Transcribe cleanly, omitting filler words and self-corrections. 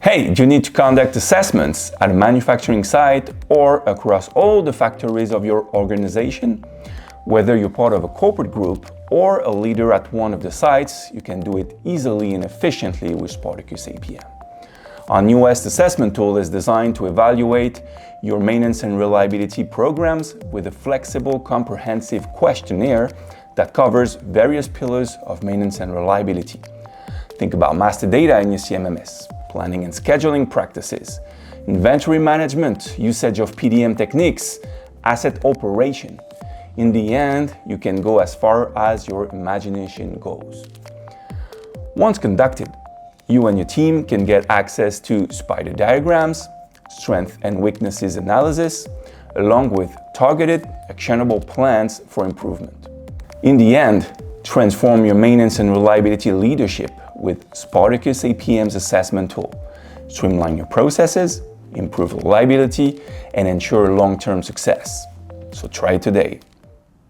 Hey, do you need to conduct assessments at a manufacturing site or across all the factories of your organization? Whether you're part of a corporate group or a leader at one of the sites, you can do it easily and efficiently with Spartakus APM. Our newest assessment tool is designed to evaluate your maintenance and reliability programs with a flexible, comprehensive questionnaire that covers various pillars of maintenance and reliability. Think about master data in your CMMS, planning and scheduling practices, inventory management, usage of PDM techniques, asset operation. In the end, you can go as far as your imagination goes. Once conducted, you and your team can get access to spider diagrams, strength and weaknesses analysis, along with targeted, actionable plans for improvement. In the end, transform your maintenance and reliability leadership with Spartakus APM's assessment tool. Streamline your processes, improve reliability, and ensure long-term success. So try it today.